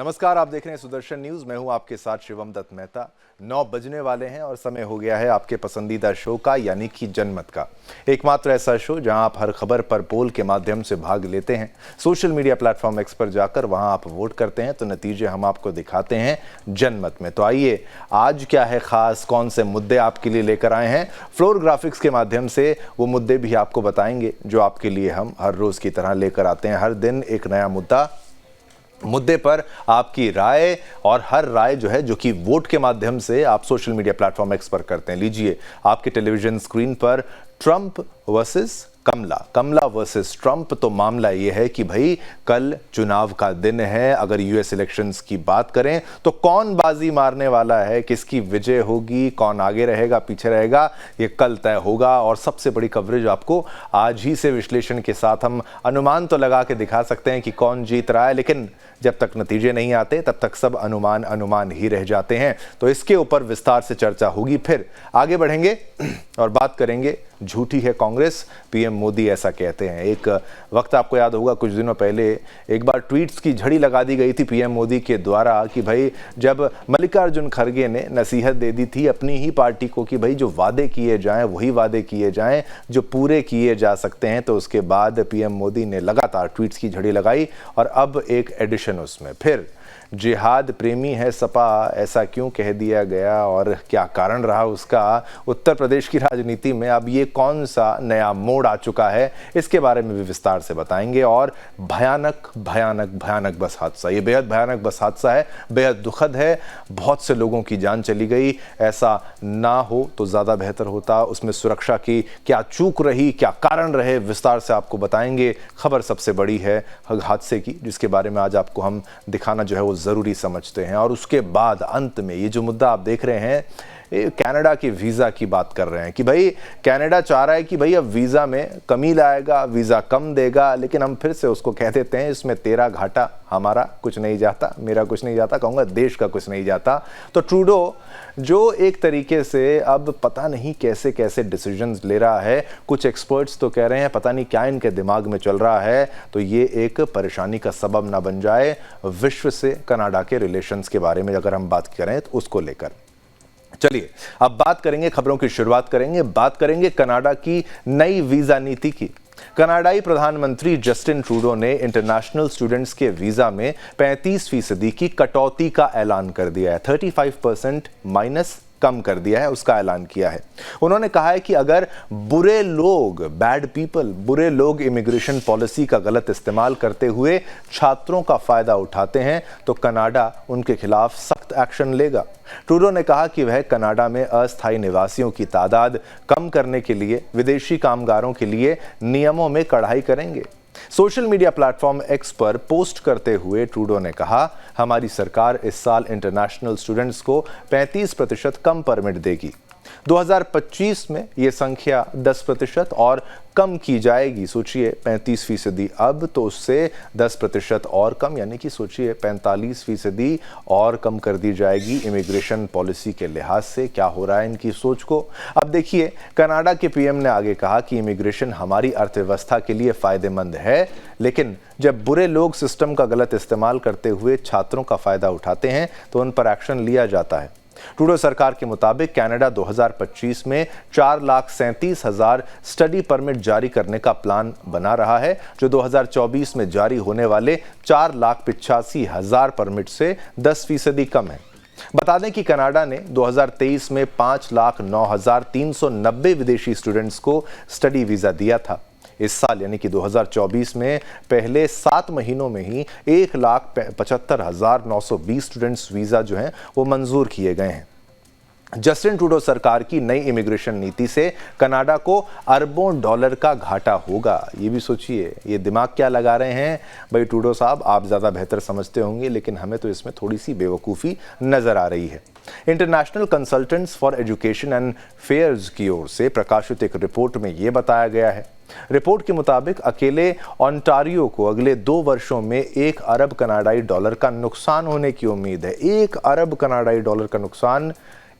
नमस्कार, आप देख रहे हैं सुदर्शन न्यूज। मैं हूं आपके साथ शिवम दत्त मेहता। 9 बजने वाले हैं और समय हो गया है आपके पसंदीदा शो का, यानी कि जनमत का। एकमात्र ऐसा शो जहां आप हर खबर पर पोल के माध्यम से भाग लेते हैं। सोशल मीडिया प्लेटफॉर्म एक्स पर जाकर वहां आप वोट करते हैं, तो नतीजे हम आपको दिखाते हैं जनमत में। तो आइए, आज क्या है खास, कौन से मुद्दे आपके लिए लेकर आए हैं, फ्लोर ग्राफिक्स के माध्यम से वो मुद्दे भी आपको बताएंगे जो आपके लिए हम हर रोज की तरह लेकर आते हैं। हर दिन एक नया मुद्दे पर आपकी राय, और हर राय जो है जो कि वोट के माध्यम से आप सोशल मीडिया प्लेटफॉर्म एक्स पर करते हैं। लीजिए आपके टेलीविजन स्क्रीन पर ट्रंप वर्सेस कमला वर्सेस ट्रंप। तो मामला यह है कि भाई कल चुनाव का दिन है। अगर यूएस इलेक्शंस की बात करें तो कौन बाजी मारने वाला है, किसकी विजय होगी, कौन आगे रहेगा पीछे रहेगा, ये कल तय होगा। और सबसे बड़ी कवरेज आपको आज ही से विश्लेषण के साथ हम अनुमान तो लगा के दिखा सकते हैं कि कौन जीत रहा है, लेकिन जब तक नतीजे नहीं आते तब तक सब अनुमान ही रह जाते हैं। तो इसके ऊपर विस्तार से चर्चा होगी। फिर आगे बढ़ेंगे और बात करेंगे झूठी है कांग्रेस, पीएम मोदी ऐसा कहते हैं। एक वक्त आपको याद होगा, कुछ दिनों पहले एक बार ट्वीट्स की झड़ी लगा दी गई थी पीएम मोदी के द्वारा कि भाई जब मल्लिकार्जुन खड़गे ने नसीहत दे दी थी अपनी ही पार्टी को कि भाई जो वादे किए जाएं वही वादे किए जाएं जो पूरे किए जा सकते हैं, तो उसके बाद पीएम मोदी ने लगातार ट्वीट्स की झड़ी लगाई। और अब एक एडिशन उसमें, फिर जिहाद प्रेमी है सपा, ऐसा क्यों कह दिया गया और क्या कारण रहा उसका। उत्तर प्रदेश की राजनीति में अब ये कौन सा नया मोड़ आ चुका है, इसके बारे में भी विस्तार से बताएंगे। और भयानक बस हादसा, ये बेहद भयानक बस हादसा है, बेहद दुखद है। बहुत से लोगों की जान चली गई। ऐसा ना हो तो ज़्यादा बेहतर होता। उसमें सुरक्षा की क्या चूक रही, क्या कारण रहे, विस्तार से आपको बताएंगे। खबर सबसे बड़ी है हादसे की, जिसके बारे में आज आपको हम दिखाना जो है वो ज़रूरी समझते हैं। और उसके बाद अंत में ये जो मुद्दा आप देख रहे हैं, कनाडा के वीज़ा की बात कर रहे हैं कि भाई कनाडा चाह रहा है कि भाई अब वीज़ा में कमी लाएगा, वीज़ा कम देगा। लेकिन हम फिर से उसको कह देते हैं, इसमें तेरा घाटा हमारा कुछ नहीं जाता, मेरा कुछ नहीं जाता, कहूँगा देश का कुछ नहीं जाता। तो ट्रूडो जो एक तरीके से अब पता नहीं कैसे कैसे डिसीजंस ले रहा है, कुछ एक्सपर्ट्स तो कह रहे हैं पता नहीं क्या इनके दिमाग में चल रहा है, तो ये एक परेशानी का सबब ना बन जाए विश्व से कनाडा के रिलेशंस के बारे में अगर हम बात करें तो उसको लेकर। चलिए अब बात करेंगे, खबरों की शुरुआत करेंगे, बात करेंगे कनाडा की नई वीजा नीति की। कनाडाई प्रधानमंत्री जस्टिन ट्रूडो ने इंटरनेशनल स्टूडेंट्स के वीजा में 35% की कटौती का ऐलान कर दिया है। 35% माइनस कम कर दिया है, उसका ऐलान किया है। उन्होंने कहा है कि अगर बुरे लोग इमिग्रेशन पॉलिसी का गलत इस्तेमाल करते हुए छात्रों का फायदा उठाते हैं तो कनाडा उनके खिलाफ सख्त एक्शन लेगा। ट्रूडो ने कहा कि वह कनाडा में अस्थायी निवासियों की तादाद कम करने के लिए विदेशी कामगारों के लिए नियमों में कड़ाई करेंगे। सोशल मीडिया प्लेटफॉर्म एक्स पर पोस्ट करते हुए ट्रूडो ने कहा, हमारी सरकार इस साल इंटरनेशनल स्टूडेंट्स को 35% कम परमिट देगी। 2025 में यह संख्या 10% और कम की जाएगी। सोचिए 35% अब, तो उससे 10% और कम, यानी कि सोचिए 45% और कम कर दी जाएगी इमिग्रेशन पॉलिसी के लिहाज से। क्या हो रहा है इनकी सोच को। अब देखिए, कनाडा के पीएम ने आगे कहा कि इमिग्रेशन हमारी अर्थव्यवस्था के लिए फायदेमंद है, लेकिन जब बुरे लोग सिस्टम का गलत इस्तेमाल करते हुए छात्रों का फायदा उठाते हैं तो उन पर एक्शन लिया जाता है। ट्रूडो सरकार के मुताबिक कनाडा 2025 में 4,37,000 स्टडी परमिट जारी करने का प्लान बना रहा है, जो 2024 में जारी होने वाले 4,85,000 परमिट से 10% कम है। बता दें कि कनाडा ने 2023 में 5,09,390 विदेशी स्टूडेंट्स को स्टडी वीजा दिया था। इस साल यानी कि 2024 में पहले 7 महीनों में ही 1,75,920 स्टूडेंट्स वीज़ा जो हैं वो मंजूर किए गए हैं। जस्टिन ट्रूडो सरकार की नई इमिग्रेशन नीति से कनाडा को अरबों डॉलर का घाटा होगा। ये भी सोचिए, ये दिमाग क्या लगा रहे हैं भाई ट्रूडो साहब, आप ज़्यादा बेहतर समझते होंगे, लेकिन हमें तो इसमें थोड़ी सी बेवकूफ़ी नज़र आ रही है। International Consultants for Education and Fairs की ओर से प्रकाशित एक रिपोर्ट में ये बताया गया है। रिपोर्ट के मुताबिक अकेले ओंटारियो को अगले 2 वर्षों में 1 अरब कनाडाई डॉलर का नुकसान होने की उम्मीद है। 1 अरब कनाडाई डॉलर का नुकसान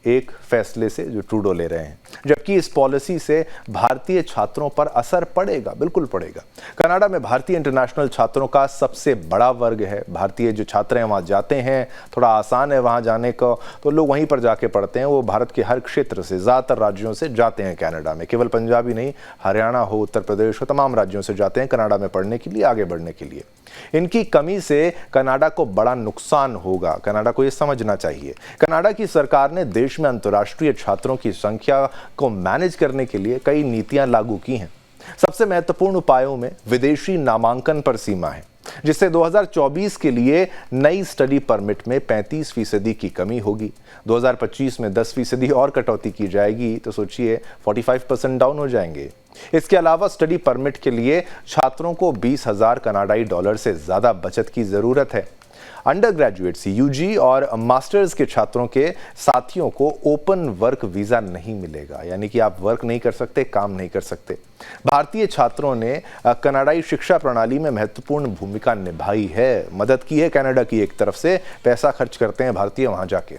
एक फैसले से जो ट्रूडो ले रहे हैं, जबकि इस पॉलिसी से भारतीय छात्रों पर असर पड़ेगा, बिल्कुल पड़ेगा। कनाडा में भारतीय इंटरनेशनल छात्रों का सबसे बड़ा वर्ग है। भारतीय जो छात्र हैं वहाँ जाते हैं, थोड़ा आसान है वहाँ जाने को, तो लोग वहीं पर जाके पढ़ते हैं। वो भारत के हर क्षेत्र से, ज़्यादातर राज्यों से जाते हैं कनाडा में। केवल पंजाब ही नहीं, हरियाणा हो, उत्तर प्रदेश हो, तमाम राज्यों से जाते हैं कनाडा में पढ़ने के लिए, आगे बढ़ने के लिए। इनकी कमी से कनाडा को बड़ा नुकसान होगा। कनाडा को यह समझना चाहिए। कनाडा की सरकार ने देश में अंतर्राष्ट्रीय छात्रों की संख्या को मैनेज करने के लिए कई नीतियां लागू की हैं। सबसे महत्वपूर्ण उपायों में विदेशी नामांकन पर सीमा है, जिससे 2024 के लिए नई स्टडी परमिट में 35% की कमी होगी। 2025 में 10% और कटौती की जाएगी, तो सोचिए 45% डाउन हो जाएंगे। इसके अलावा स्टडी परमिट के लिए छात्रों को 20,000 कनाडाई डॉलर से ज्यादा बचत की जरूरत है। अंडर ग्रेजुएट्स, यूजी और मास्टर्स के छात्रों के साथियों को ओपन वर्क वीजा नहीं मिलेगा, यानी कि आप वर्क नहीं कर सकते, काम नहीं कर सकते। भारतीय छात्रों ने कनाडाई शिक्षा प्रणाली में महत्वपूर्ण भूमिका निभाई है, मदद की है कनाडा की एक तरफ से, पैसा खर्च करते हैं भारतीय वहां जाके।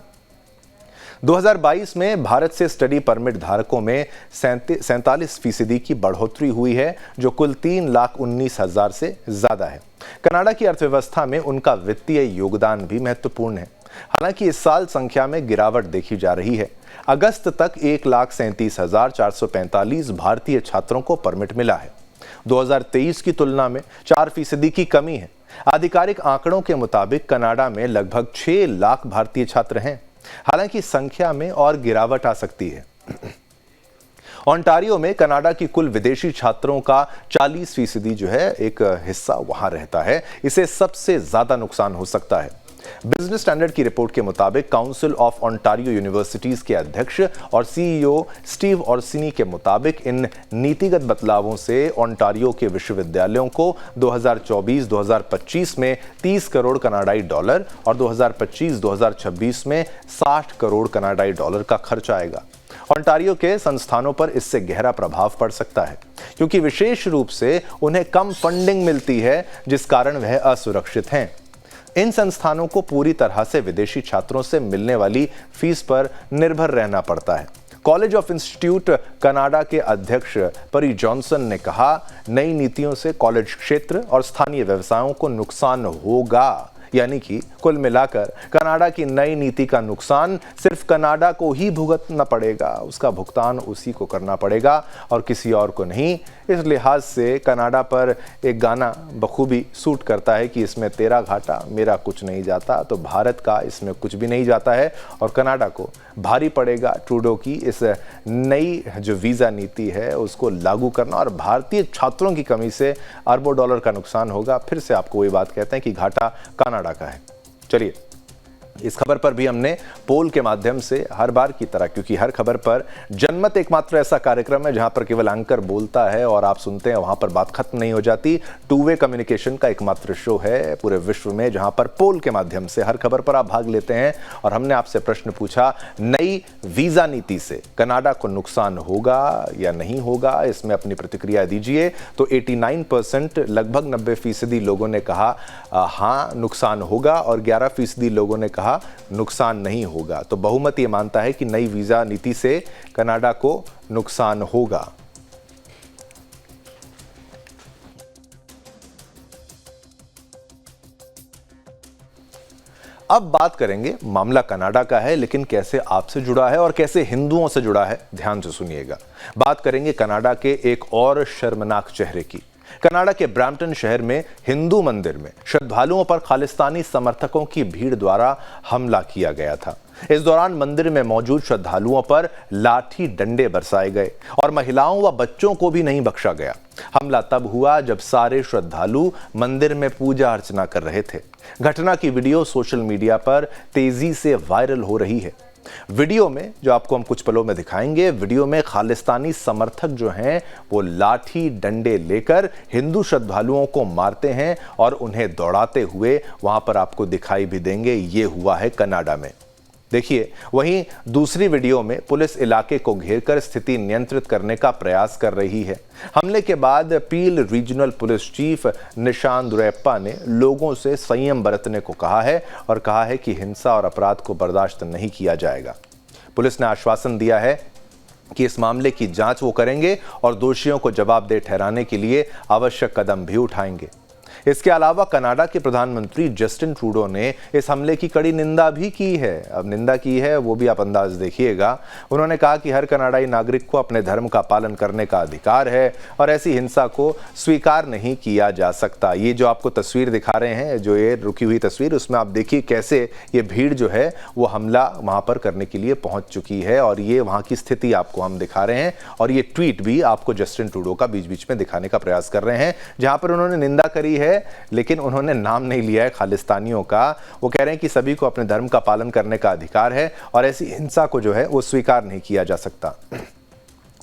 2022 में भारत से स्टडी परमिट धारकों में 47% की बढ़ोतरी हुई है, जो कुल 3,19,000 से ज्यादा है। कनाडा की अर्थव्यवस्था में उनका वित्तीय योगदान भी महत्वपूर्ण है। हालांकि इस साल संख्या में गिरावट देखी जा रही है। अगस्त तक 1,37,445 भारतीय छात्रों को परमिट मिला है। 2023 की तुलना में 4% की कमी है। आधिकारिक आंकड़ों के मुताबिक कनाडा में लगभग 6 लाख भारतीय छात्र हैं। हालांकि संख्या में और गिरावट आ सकती है। ओंटारियो में कनाडा की कुल विदेशी छात्रों का 40% जो है एक हिस्सा वहां रहता है। इसे सबसे ज्यादा नुकसान हो सकता है। बिजनेस स्टैंडर्ड की रिपोर्ट के मुताबिक काउंसिल ऑफ ओंटारियो यूनिवर्सिटीज के अध्यक्ष और सीईओ स्टीव ऑर्सिनी के मुताबिक इन नीतिगत बदलावों से ओंटारियो के विश्वविद्यालयों को 2024-2025 में 30 करोड़ कनाडाई डॉलर और 2025-2026 में 60 करोड़ कनाडाई डॉलर का खर्च आएगा। ओंटारियो के संस्थानों पर इससे गहरा प्रभाव पड़ सकता है, क्योंकि विशेष रूप से उन्हें कम फंडिंग मिलती है, जिस कारण वह असुरक्षित हैं। इन संस्थानों को पूरी तरह से विदेशी छात्रों से मिलने वाली फीस पर निर्भर रहना पड़ता है। कॉलेज ऑफ इंस्टीट्यूट कनाडा के अध्यक्ष परी जॉनसन ने कहा, नई नीतियों से कॉलेज क्षेत्र और स्थानीय व्यवसायों को नुकसान होगा। यानी कि कुल मिलाकर कनाडा की नई नीति का नुकसान सिर्फ कनाडा को ही भुगतना पड़ेगा, उसका भुगतान उसी को करना पड़ेगा और किसी और को नहीं। इस लिहाज से कनाडा पर एक गाना बखूबी सूट करता है कि इसमें तेरा घाटा मेरा कुछ नहीं जाता। तो भारत का इसमें कुछ भी नहीं जाता है और कनाडा को भारी पड़ेगा ट्रूडो की इस नई जो वीज़ा नीति है उसको लागू करना, और भारतीय छात्रों की कमी से अरबों डॉलर का नुकसान होगा। फिर से आपको वही बात कहते हैं कि घाटा कनाडा का है। चलिए, इस खबर पर भी हमने पोल के माध्यम से हर बार की तरह, क्योंकि हर खबर पर जनमत एकमात्र ऐसा कार्यक्रम है जहां पर केवल एंकर बोलता है और आप सुनते हैं, वहां पर बात खत्म नहीं हो जाती। टू वे कम्युनिकेशन का एकमात्र शो है पूरे विश्व में जहां पर पोल के माध्यम से हर खबर पर आप भाग लेते हैं। और हमने आपसे प्रश्न पूछा, नई वीजा नीति से कनाडा को नुकसान होगा या नहीं होगा, इसमें अपनी प्रतिक्रिया दीजिए। तो 89%, लगभग 90% लोगों ने कहा हाँ नुकसान होगा और 11% लोगों ने कहा नुकसान नहीं होगा। तो बहुमत ये मानता है कि नई वीजा नीति से कनाडा को नुकसान होगा। अब बात करेंगे, मामला कनाडा का है लेकिन कैसे आपसे जुड़ा है और कैसे हिंदुओं से जुड़ा है, ध्यान से सुनिएगा। बात करेंगे कनाडा के एक और शर्मनाक चेहरे की। कनाडा के ब्रैम्पटन शहर में हिंदू मंदिर में श्रद्धालुओं पर खालिस्तानी समर्थकों की भीड़ द्वारा हमला किया गया था। इस दौरान मंदिर में मौजूद श्रद्धालुओं पर लाठी डंडे बरसाए गए और महिलाओं व बच्चों को भी नहीं बख्शा गया। हमला तब हुआ जब सारे श्रद्धालु मंदिर में पूजा अर्चना कर रहे थे। घटना की वीडियो सोशल मीडिया पर तेजी से वायरल हो रही है। वीडियो में, जो आपको हम कुछ पलों में दिखाएंगे, वीडियो में खालिस्तानी समर्थक जो हैं वो लाठी डंडे लेकर हिंदू श्रद्धालुओं को मारते हैं और उन्हें दौड़ाते हुए वहां पर आपको दिखाई भी देंगे। ये हुआ है कनाडा में। देखिए, वहीं दूसरी वीडियो में पुलिस इलाके को घेरकर स्थिति नियंत्रित करने का प्रयास कर रही है। हमले के बाद पील रीजनल पुलिस चीफ निशांत दुरैप्पा ने लोगों से संयम बरतने को कहा है और कहा है कि हिंसा और अपराध को बर्दाश्त नहीं किया जाएगा। पुलिस ने आश्वासन दिया है कि इस मामले की जांच वो करेंगे और दोषियों को जवाबदेह ठहराने के लिए आवश्यक कदम भी उठाएंगे। इसके अलावा कनाडा के प्रधानमंत्री जस्टिन ट्रूडो ने इस हमले की कड़ी निंदा भी की है। अब निंदा की है वो भी आप अंदाज देखिएगा। उन्होंने कहा कि हर कनाडाई नागरिक को अपने धर्म का पालन करने का अधिकार है और ऐसी हिंसा को स्वीकार नहीं किया जा सकता। ये जो आपको तस्वीर दिखा रहे हैं, जो ये रुकी हुई तस्वीर, उसमें आप देखिए कैसे ये भीड़ जो है वो हमला वहां पर करने के लिए पहुंच चुकी है और ये वहां की स्थिति आपको हम दिखा रहे हैं। और ये ट्वीट भी आपको जस्टिन ट्रूडो का बीच बीच में दिखाने का प्रयास कर रहे हैं, जहां पर उन्होंने निंदा करी है लेकिन उन्होंने नाम नहीं लिया है खालिस्तानियों का। वो कह रहे हैं कि सभी को अपने धर्म का पालन करने का अधिकार है और ऐसी हिंसा को जो है वो स्वीकार नहीं किया जा सकता।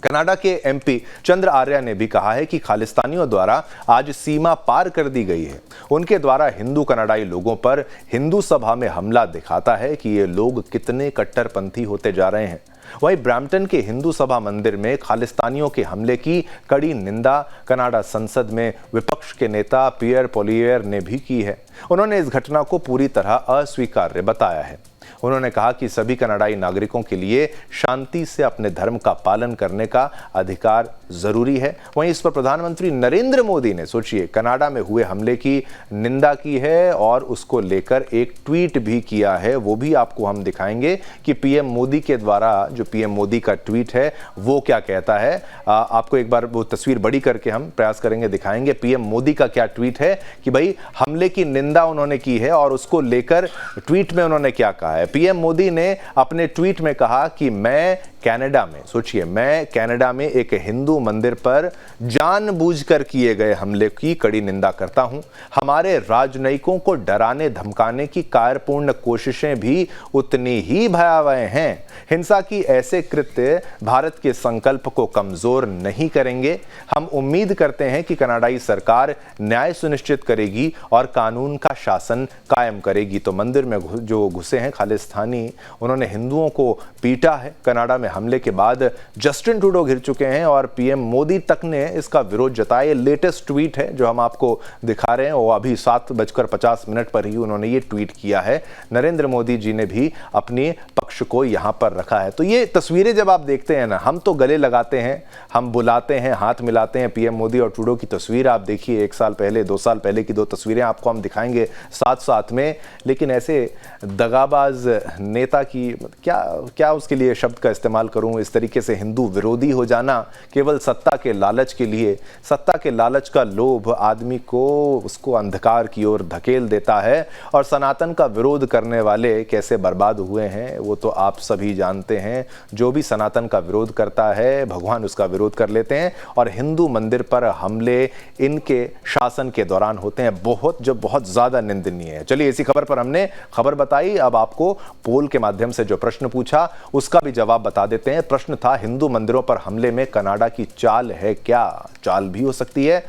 कनाडा के एमपी चंद्र आर्या ने भी कहा है कि खालिस्तानियों द्वारा आज सीमा पार कर दी गई है। उनके द्वारा हिंदू कनाडाई लोगों पर हिंदू सभा में हमला दिखाता है कि ये लोग कितने कट्टरपंथी होते जा रहे हैं। वहीं ब्रैम्पटन के हिंदू सभा मंदिर में खालिस्तानियों के हमले की कड़ी निंदा कनाडा संसद में विपक्ष के नेता पियर पोलियर ने भी की है। उन्होंने इस घटना को पूरी तरह अस्वीकार्य बताया है। उन्होंने कहा कि सभी कनाडाई नागरिकों के लिए शांति से अपने धर्म का पालन करने का अधिकार जरूरी है। वहीं इस पर प्रधानमंत्री नरेंद्र मोदी ने, सोचिए, कनाडा में हुए हमले की निंदा की है और उसको लेकर एक ट्वीट भी किया है। वो भी आपको हम दिखाएंगे कि पीएम मोदी के द्वारा, जो पीएम मोदी का ट्वीट है वो क्या कहता है। आपको एक बार वो तस्वीर बड़ी करके हम प्रयास करेंगे, दिखाएंगे पीएम मोदी का क्या ट्वीट है कि भाई हमले की निंदा उन्होंने की है और उसको लेकर ट्वीट में उन्होंने क्या कहा है। पीएम मोदी ने अपने ट्वीट में कहा कि मैं कनाडा में, सोचिए, मैं कनाडा में एक हिंदू मंदिर पर जानबूझकर किए गए हमले की कड़ी निंदा करता हूं। हमारे राजनयिकों को डराने धमकाने की कायरपूर्ण कोशिशें भी उतनी ही भयावह हैं। हिंसा की ऐसे कृत्य भारत के संकल्प को कमजोर नहीं करेंगे। हम उम्मीद करते हैं कि कनाडाई सरकार न्याय सुनिश्चित करेगी और कानून का शासन कायम करेगी। तो मंदिर में जो घुसे हैं खालिस्तानी, उन्होंने हिंदुओं को पीटा है। कनाडा में हमले के बाद जस्टिन ट्रूडो घिर चुके हैं और पीएम मोदी तक ने इसका विरोध जताया। ये लेटेस्ट ट्वीट है जो हम आपको दिखा रहे हैं, वो अभी 7:50 पर ही उन्होंने ये ट्वीट किया है। नरेंद्र मोदी जी ने भी अपने पक्ष को यहां पर रखा है। तो ये तस्वीरें जब आप देखते हैं ना, हम तो गले लगाते हैं, हम बुलाते हैं, हाथ मिलाते हैं। पीएम मोदी और ट्रूडो की तस्वीर आप देखिए, 1 साल पहले, 2 साल पहले की 2 तस्वीरें आपको हम दिखाएंगे साथ साथ में। लेकिन ऐसे दगाबाज नेता की क्या उसके लिए शब्द का इस्तेमाल करूं, इस तरीके से हिंदू विरोधी हो जाना केवल सत्ता के लालच के लिए। सत्ता के लालच का लोभ आदमी को उसको अंधकार की ओर धकेल देता है और सनातन का विरोध करने वाले कैसे बर्बाद हुए हैं वो तो आप सभी जानते हैं। जो भी सनातन का विरोध करता है, भगवान उसका विरोध कर लेते हैं और हिंदू मंदिर पर हमले इनके शासन के दौरान होते हैं, बहुत ज्यादा निंदनीय है। चलिए, इसी खबर पर हमने खबर बताई। अब आपको पोल के माध्यम से जो प्रश्न पूछा उसका भी जवाब बता देते हैं। प्रश्न था, हिंदू मंदिरों पर हमले में कनाडा की चाल है क्या? चाल भी हो सकती है।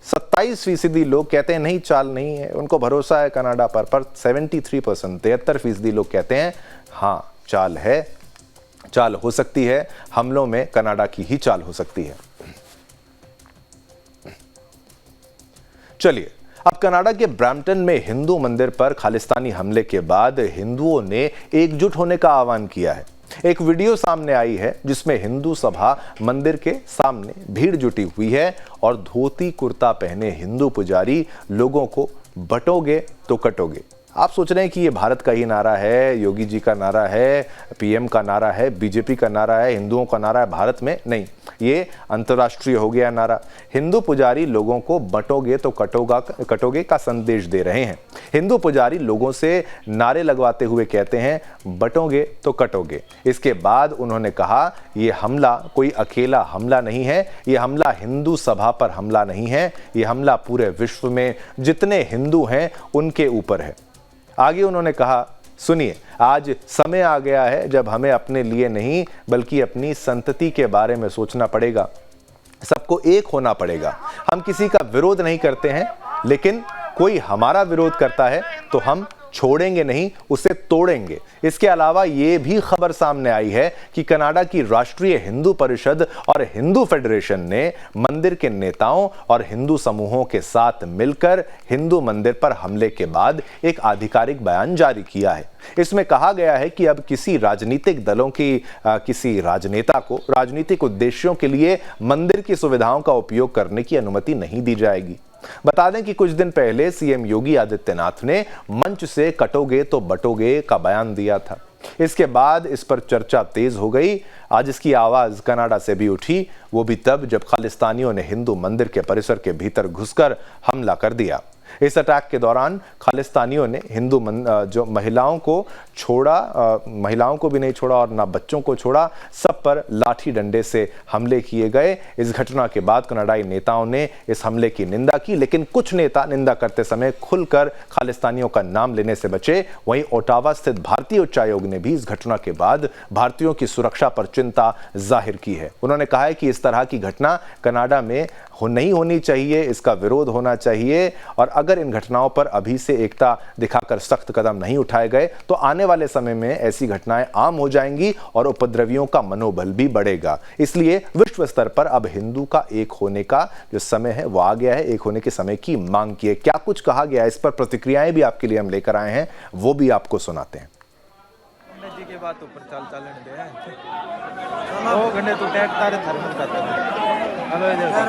27% लोग कहते हैं नहीं, चाल नहीं है, उनको भरोसा है कनाडा पर 73%, 73% लोग कहते हैं हाँ, चाल है, चाल हो सकती है। हमलों में कनाडा की ही चाल हो सकती है। चलिए, अब कनाडा के ब्रैम्पटन में हिंदू मंदिर पर खालिस्तानी हमले के बाद हिंदुओं ने एकजुट होने का आह्वान किया है। एक वीडियो सामने आई है जिसमें हिंदू सभा मंदिर के सामने भीड़ जुटी हुई है और धोती कुर्ता पहने हिंदू पुजारी लोगों को बटोगे तो कटोगे। आप सोच रहे हैं कि ये भारत का ही नारा है, योगी जी का नारा है, पीएम का नारा है, बीजेपी का नारा है, हिंदुओं का नारा है भारत में? नहीं, ये अंतर्राष्ट्रीय हो गया नारा। हिंदू पुजारी लोगों को बटोगे तो कटोगे का संदेश दे रहे हैं। हिंदू पुजारी लोगों से नारे लगवाते हुए कहते हैं बटोगे तो कटोगे। इसके बाद उन्होंने कहा ये हमला कोई अकेला हमला नहीं है, ये हमला हिंदू सभा पर हमला नहीं है, ये हमला पूरे विश्व में जितने हिंदू हैं उनके ऊपर है। आगे उन्होंने कहा, सुनिए, आज समय आ गया है जब हमें अपने लिए नहीं बल्कि अपनी संतति के बारे में सोचना पड़ेगा। सबको एक होना पड़ेगा। हम किसी का विरोध नहीं करते हैं, लेकिन कोई हमारा विरोध करता है तो हम छोड़ेंगे नहीं, उसे तोड़ेंगे। इसके अलावा यह भी खबर सामने आई है कि कनाडा की राष्ट्रीय हिंदू परिषद और हिंदू फेडरेशन ने मंदिर के नेताओं और हिंदू समूहों के साथ मिलकर हिंदू मंदिर पर हमले के बाद एक आधिकारिक बयान जारी किया है। इसमें कहा गया है कि अब किसी राजनीतिक दलों की किसी राजनेता को राजनीतिक उद्देश्यों के लिए मंदिर की सुविधाओं का उपयोग करने की अनुमति नहीं दी जाएगी। बता दें कि कुछ दिन पहले सीएम योगी आदित्यनाथ ने मंच से कटोगे तो बटोगे का बयान दिया था। इसके बाद इस पर चर्चा तेज हो गई। आज इसकी आवाज कनाडा से भी उठी, वो भी तब जब खालिस्तानियों ने हिंदू मंदिर के परिसर के भीतर घुसकर हमला कर दिया। इस अटैक के दौरान खालिस्तानियों ने हिंदू जो महिलाओं को छोड़ा, महिलाओं को भी नहीं छोड़ा और ना बच्चों को छोड़ा, सब पर लाठी डंडे से हमले किए गए। इस घटना के बाद कनाडाई नेताओं ने इस हमले की निंदा की, लेकिन कुछ नेता निंदा करते समय खुलकर खालिस्तानियों का नाम लेने से बचे। वहीं ओटावा स्थित भारतीय उच्चायोग ने भी इस घटना के बाद भारतीयों की सुरक्षा पर चिंता जाहिर की है। उन्होंने कहा है कि इस तरह की घटना कनाडा में नहीं होनी चाहिए, इसका विरोध होना चाहिए और अगर इन घटनाओं पर अभी से एकता दिखाकर सख्त कदम नहीं उठाए गए तो आने वाले समय में ऐसी घटनाएं आम हो जाएंगी और उपद्रवियों का मनोबल भी बढ़ेगा। इसलिए विश्व स्तर पर अब हिंदू का एक होने का जो समय है वो आ गया है, एक होने के समय की मांग की है। क्या कुछ कहा गया है, इस पर प्रतिक्रियाएं भी आपके लिए हम लेकर आए हैं, वो भी आपको सुनाते हैं। जी के बात ऊपर चाल चालन दे वो घंटे तो टैग तारे थर्मल करते हैं। हेलो इधर समय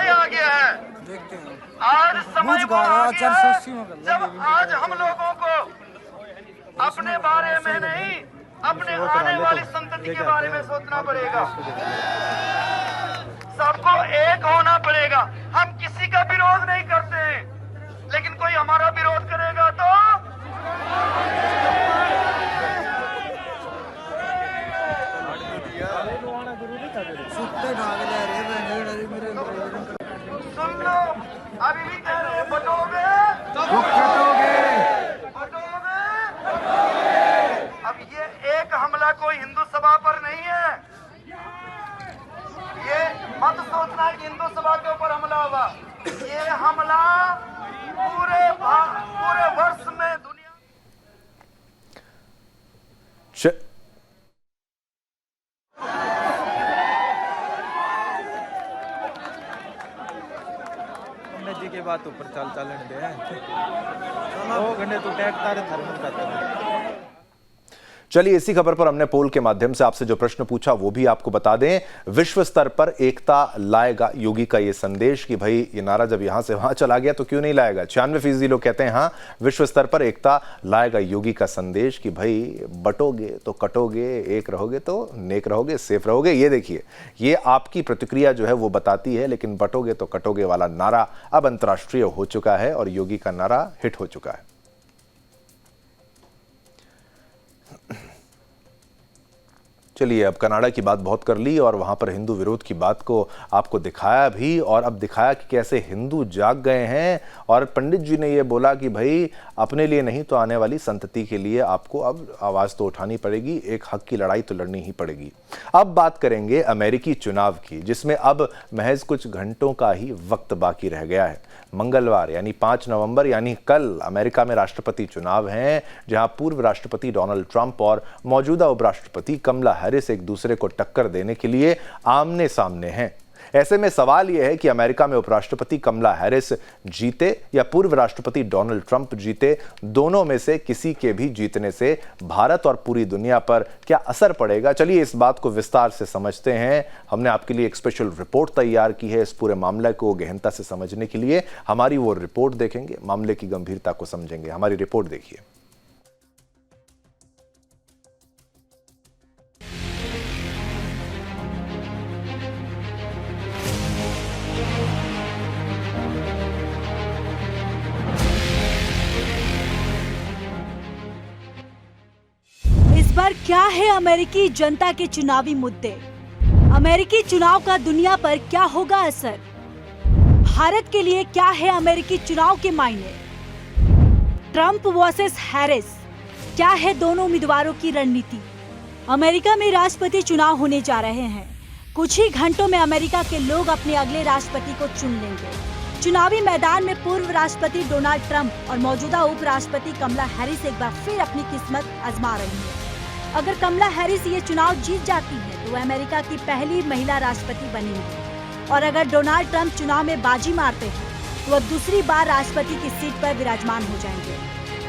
आ गया है, देखते हैं आज समय वो आ गया है जब आज हम लोगों को अपने बारे में नहीं, अपने आने वाली संतति के बारे में सोचना पड़ेगा। सबको एक होना पड़ेगा। हम किसी का विरोध नहीं करते हैं, लेकिन कोई हमारा विरोध करेगा तो सुन लो, अभी भी कह रहे हैं बटोगे तो बटोगे। अब ये एक हमला कोई हिंदू सभा पर नहीं है। ये मत सोचना कि हिंदू सभा के ऊपर हमला हुआ। ये हमला पूरे वर्ष में दुनिया जी के बात ऊपर चाल चालन दे वो घंटे तो टैग तारे थर्मल करते हैं। चलिए, इसी खबर पर हमने पोल के माध्यम से आपसे जो प्रश्न पूछा वो भी आपको बता दें। विश्व स्तर पर एकता लाएगा योगी का ये संदेश कि भाई ये नारा जब यहां से वहां चला गया तो क्यों नहीं लाएगा। 96% लोग कहते हैं हाँ, विश्व स्तर पर एकता लाएगा योगी का संदेश कि भाई बटोगे तो कटोगे, एक रहोगे तो नेक रहोगे, सेफ रहोगे। ये देखिए, ये आपकी प्रतिक्रिया जो है वो बताती है, लेकिन बटोगे तो कटोगे वाला नारा अब अंतर्राष्ट्रीय हो चुका है और योगी का नारा हिट हो चुका है। चलिए, अब कनाडा की बात बहुत कर ली और वहां पर हिंदू विरोध की बात को आपको दिखाया भी, और अब दिखाया कि कैसे हिंदू जाग गए हैं। और पंडित जी ने ये बोला कि भाई अपने लिए नहीं तो आने वाली संतति के लिए आपको अब आवाज तो उठानी पड़ेगी, एक हक की लड़ाई तो लड़नी ही पड़ेगी। अब बात करेंगे अमेरिकी चुनाव की, जिसमें अब महज कुछ घंटों का ही वक्त बाकी रह गया है। मंगलवार यानी 5 नवंबर यानी कल अमेरिका में राष्ट्रपति चुनाव हैं, जहां पूर्व राष्ट्रपति डोनाल्ड ट्रंप और मौजूदा उपराष्ट्रपति कमला हैरिस एक दूसरे को टक्कर देने के लिए आमने सामने हैं। ऐसे में सवाल यह है कि अमेरिका में उपराष्ट्रपति कमला हैरिस जीते या पूर्व राष्ट्रपति डोनाल्ड ट्रंप जीते, दोनों में से किसी के भी जीतने से भारत और पूरी दुनिया पर क्या असर पड़ेगा। चलिए इस बात को विस्तार से समझते हैं। हमने आपके लिए एक स्पेशल रिपोर्ट तैयार की है इस पूरे मामले को गहनता से समझने के लिए। हमारी वो रिपोर्ट देखेंगे, मामले की गंभीरता को समझेंगे। हमारी रिपोर्ट देखिए। पर क्या है अमेरिकी जनता के चुनावी मुद्दे? अमेरिकी चुनाव का दुनिया पर क्या होगा असर? भारत के लिए क्या है अमेरिकी चुनाव के मायने? ट्रंप वर्सेस हैरिस, क्या है दोनों उम्मीदवारों की रणनीति? अमेरिका में राष्ट्रपति चुनाव होने जा रहे हैं। कुछ ही घंटों में अमेरिका के लोग अपने अगले राष्ट्रपति को चुन लेंगे। चुनावी मैदान में पूर्व राष्ट्रपति डोनाल्ड ट्रंप और मौजूदा उपराष्ट्रपति कमला हैरिस एक बार फिर अपनी किस्मत आजमा रही हैं। अगर कमला हैरिस ये चुनाव जीत जाती है तो वह अमेरिका की पहली महिला राष्ट्रपति बनेंगी और अगर डोनाल्ड ट्रंप चुनाव में बाजी मारते हैं तो वह दूसरी बार राष्ट्रपति की सीट पर विराजमान हो जाएंगे।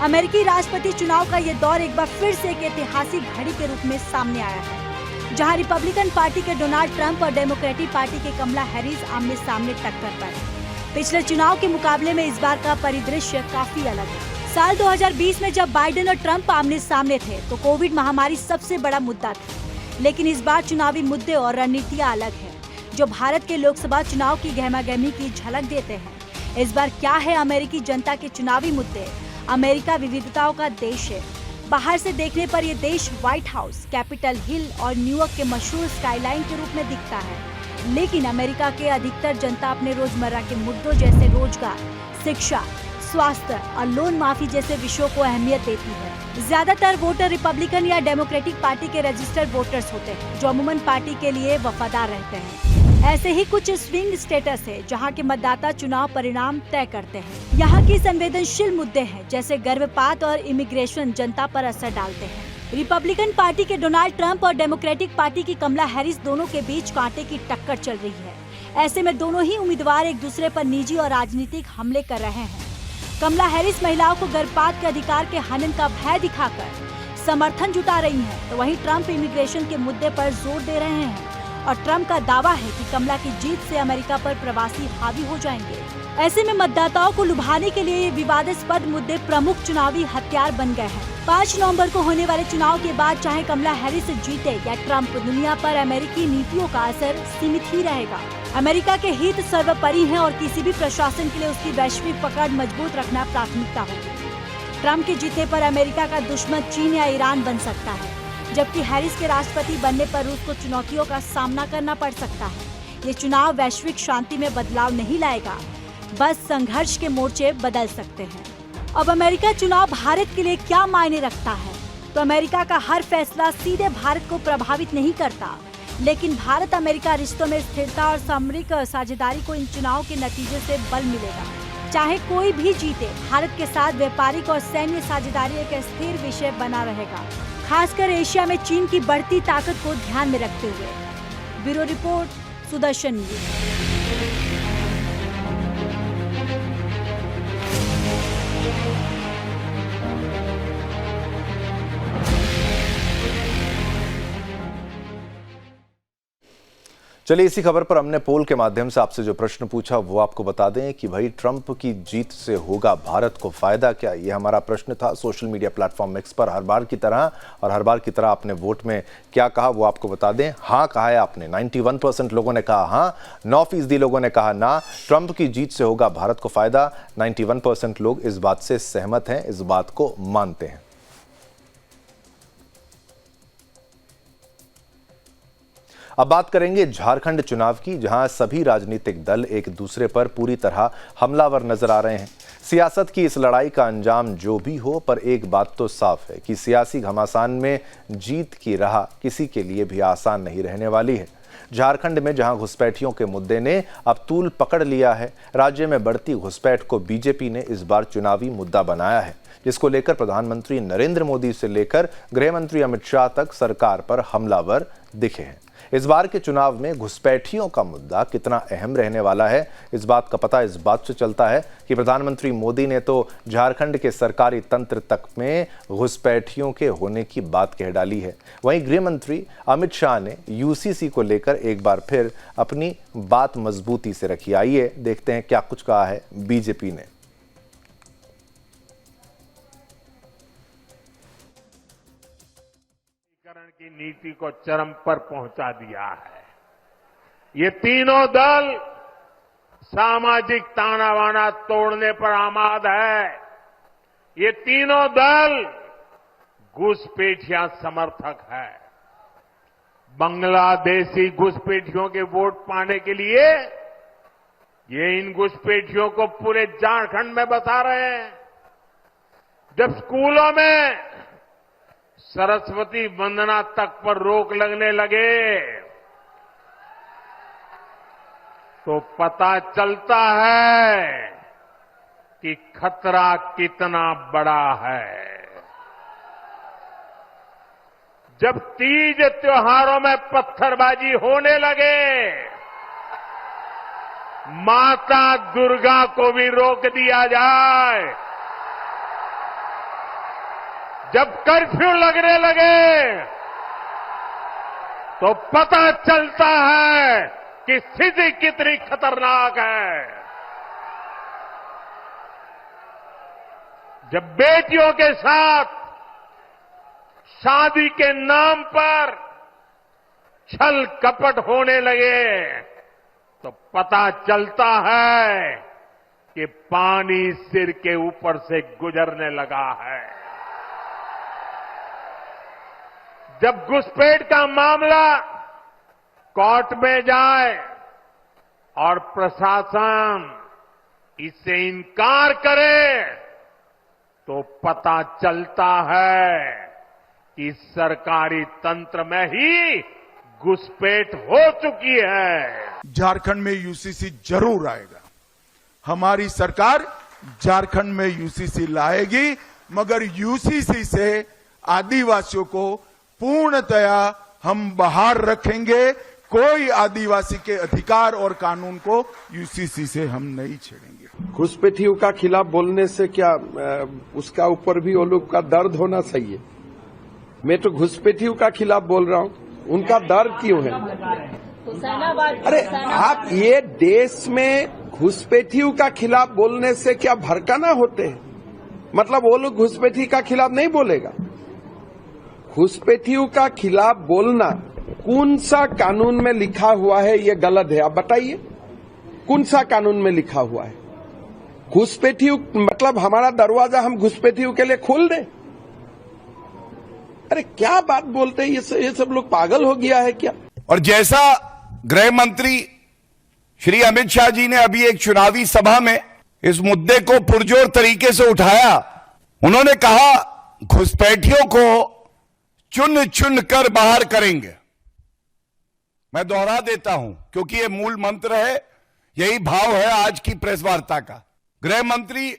अमेरिकी राष्ट्रपति चुनाव का ये दौर एक बार फिर से एक ऐतिहासिक घड़ी के रूप में सामने आया है, जहां रिपब्लिकन पार्टी के डोनाल्ड ट्रंप और डेमोक्रेटिक पार्टी के कमला हैरिस आमने सामने टक्कर पर है। पिछले चुनाव के मुकाबले में इस बार का परिदृश्य काफी अलग है। साल 2020 में जब बाइडेन और ट्रंप आमने सामने थे तो कोविड महामारी सबसे बड़ा मुद्दा थी, लेकिन इस बार चुनावी मुद्दे और रणनीतियां अलग है, जो भारत के लोकसभा चुनाव की गहमागहमी की झलक देते हैं। इस बार क्या है अमेरिकी जनता के चुनावी मुद्दे? अमेरिका विविधताओं का देश है। बाहर से देखने पर यह देश व्हाइट हाउस, कैपिटल हिल और न्यूयॉर्क के मशहूर स्काईलाइन के रूप में दिखता है, लेकिन अमेरिका के अधिकतर जनता अपने रोजमर्रा के मुद्दों जैसे रोजगार, शिक्षा, स्वास्थ्य और लोन माफी जैसे विषयों को अहमियत देती है। ज्यादातर वोटर रिपब्लिकन या डेमोक्रेटिक पार्टी के रजिस्टर्ड वोटर्स होते हैं, जो अमूमन पार्टी के लिए वफादार रहते हैं। ऐसे ही कुछ स्विंग स्टेटस है जहां के मतदाता चुनाव परिणाम तय करते हैं। यहाँ की संवेदनशील मुद्दे हैं जैसे गर्भपात और इमिग्रेशन जनता पर असर डालते हैं। रिपब्लिकन पार्टी के डोनाल्ड ट्रंप और डेमोक्रेटिक पार्टी की कमला हैरिस दोनों के बीच कांटे की टक्कर चल रही है। ऐसे में दोनों ही उम्मीदवार एक दूसरे पर निजी और राजनीतिक हमले कर रहे हैं। कमला हैरिस महिलाओं को गर्भपात के अधिकार के हनन का भय दिखाकर समर्थन जुटा रही हैं, तो वहीं ट्रंप इमिग्रेशन के मुद्दे पर जोर दे रहे हैं और ट्रंप का दावा है कि कमला की जीत से अमेरिका पर प्रवासी हावी हो जाएंगे। ऐसे में मतदाताओं को लुभाने के लिए ये विवादास्पद मुद्दे प्रमुख चुनावी हथियार बन गए हैं। 5 नवंबर को होने वाले चुनाव के बाद चाहे कमला हैरिस जीते या ट्रंप, दुनिया पर अमेरिकी नीतियों का असर सीमित ही रहेगा। अमेरिका के हित सर्वोपरि हैं और किसी भी प्रशासन के लिए उसकी वैश्विक पकड़ मजबूत रखना प्राथमिकता होगी। ट्रंप के जीतने पर अमेरिका का दुश्मन चीन या ईरान बन सकता है, जबकि हैरिस के राष्ट्रपति बनने पर रूस को चुनौतियों का सामना करना पड़ सकता है। ये चुनाव वैश्विक शांति में बदलाव नहीं लाएगा, बस संघर्ष के मोर्चे बदल सकते हैं। अब अमेरिका चुनाव भारत के लिए क्या मायने रखता है? तो अमेरिका का हर फैसला सीधे भारत को प्रभावित नहीं करता, लेकिन भारत अमेरिका रिश्तों में स्थिरता और सामरिक साझेदारी को इन चुनाव के नतीजे से बल मिलेगा। चाहे कोई भी जीते, भारत के साथ व्यापारिक और सैन्य साझेदारी एक स्थिर विषय बना रहेगा, खासकर एशिया में चीन की बढ़ती ताकत को ध्यान में रखते हुए। Bureau report, Sudarshan news. चलिए इसी खबर पर हमने पोल के माध्यम से आपसे जो प्रश्न पूछा वो आपको बता दें कि भाई ट्रंप की जीत से होगा भारत को फायदा क्या? ये हमारा प्रश्न था सोशल मीडिया प्लेटफॉर्म एक्स पर। हर बार की तरह आपने वोट में क्या कहा वो आपको बता दें। हाँ कहा है आपने, 91% लोगों ने कहा हाँ, 9% लोगों ने कहा ना। ट्रंप की जीत से होगा भारत को फायदा, 91% लोग इस बात से सहमत हैं, इस बात को मानते हैं। अब बात करेंगे झारखंड चुनाव की, जहां सभी राजनीतिक दल एक दूसरे पर पूरी तरह हमलावर नजर आ रहे हैं। सियासत की इस लड़ाई का अंजाम जो भी हो, पर एक बात तो साफ है कि सियासी घमासान में जीत की राह किसी के लिए भी आसान नहीं रहने वाली है। झारखंड में जहां घुसपैठियों के मुद्दे ने अब तूल पकड़ लिया है, राज्य में बढ़ती घुसपैठ को बीजेपी ने इस बार चुनावी मुद्दा बनाया है, जिसको लेकर प्रधानमंत्री नरेंद्र मोदी से लेकर गृह मंत्री अमित शाह तक सरकार पर हमलावर दिखे हैं। इस बार के चुनाव में घुसपैठियों का मुद्दा कितना अहम रहने वाला है, इस बात का पता इस बात से चलता है कि प्रधानमंत्री मोदी ने तो झारखंड के सरकारी तंत्र तक में घुसपैठियों के होने की बात कह डाली है। वहीं गृह मंत्री अमित शाह ने यूसीसी को लेकर एक बार फिर अपनी बात मजबूती से रखी। आइए देखते हैं क्या कुछ कहा है बीजेपी ने। की नीति को चरम पर पहुंचा दिया है। ये तीनों दल सामाजिक तानाबाना तोड़ने पर आमाद है। ये तीनों दल घुसपैठिया समर्थक है। बांग्लादेशी घुसपैठियों के वोट पाने के लिए ये इन घुसपैठियों को पूरे झारखंड में बता रहे हैं। जब स्कूलों में सरस्वती वंदना तक पर रोक लगने लगे, तो पता चलता है कि खतरा कितना बड़ा है। जब तीज त्योहारों में पत्थरबाजी होने लगे, माता दुर्गा को भी रोक दिया जाए। जब कर्फ्यू लगने लगे तो पता चलता है कि स्थिति कितनी खतरनाक है। जब बेटियों के साथ शादी के नाम पर छल कपट होने लगे तो पता चलता है कि पानी सिर के ऊपर से गुजरने लगा है। जब घुसपैठ का मामला कोर्ट में जाए और प्रशासन इससे इनकार करे तो पता चलता है कि सरकारी तंत्र में ही घुसपैठ हो चुकी है। झारखंड में यूसीसी जरूर आएगा। हमारी सरकार झारखंड में यूसीसी लाएगी, मगर यूसीसी से आदिवासियों को पूर्णतया हम बाहर रखेंगे। कोई आदिवासी के अधिकार और कानून को यूसीसी से हम नहीं छेड़ेंगे। घुसपैठियों का खिलाफ बोलने से क्या उसका ऊपर भी वो लोग का दर्द होना चाहिए। मैं तो घुसपैठियों का खिलाफ बोल रहा हूं, उनका दर्द क्यों है? अरे आप ये देश में घुसपैठियों का खिलाफ बोलने से क्या भड़काना होते हैं? मतलब वो लोग घुसपैठी का खिलाफ नहीं बोलेगा। घुसपैठियों का खिलाफ बोलना कौन सा कानून में लिखा हुआ है? ये गलत है। आप बताइए कौन सा कानून में लिखा हुआ है? घुसपैठियों मतलब हमारा दरवाजा हम घुसपैठियों के लिए खोल दें? अरे क्या बात बोलते हैं ये सब लोग पागल हो गया है क्या? और जैसा गृह मंत्री श्री अमित शाह जी ने अभी एक चुनावी सभा में इस मुद्दे को पुरजोर तरीके से उठाया, उन्होंने कहा घुसपैठियों को चुन चुन कर बाहर करेंगे। मैं दोहरा देता हूं क्योंकि ये मूल मंत्र है, यही भाव है आज की प्रेस वार्ता का। गृह मंत्री